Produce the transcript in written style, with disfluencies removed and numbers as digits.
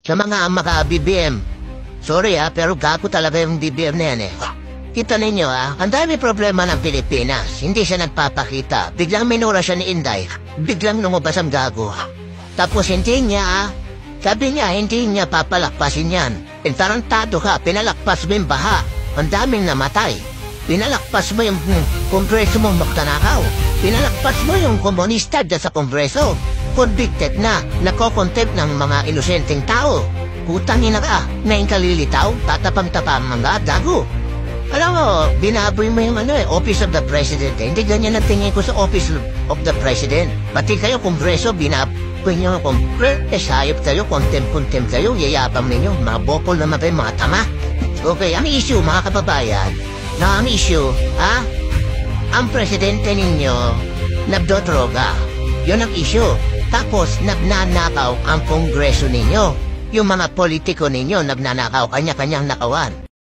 sa mga maka-BBM. Sorry pero gago talaga yung BBM na yan eh. Kita ninyo ang dami problema ng Pilipinas. Hindi siya nagpapakita. Biglang minura siya ni Inday. Biglang lumabas ang gago. Tapos hindi niya sabi niya hindi niya papalakpasin yan. Tarantado ka, pinalakpas mo yung baha. Ang daming namatay. Pinalakpas mo yung kongreso mong magtanakaw. Pinalakpas mo yung komunista dyan sa kongreso. Convicted na, nakokontempt ng mga inosenteng tao. Putangin na ka, ngayon kalilitaw, tatapang-tapang mga gago. Alam mo, binaboy mo yung Office of the President. Hindi ganyan ang tingin ko sa Office of the President. Pati kayo, kongreso, binaboy nyo ang kongreso. Hayop kayo, contempt kayo, yayapang ninyo. Mga bokol naman kayo, mga tama. Okay, ang issue, mga kababayan, ang issue, ang presidente ninyo, nabdodroga. Yun ang issue. Tapos, nagnanakaw ang kongreso ninyo. Yung mga politiko ninyo, nagnanakaw, kanya-kanyang nakawan.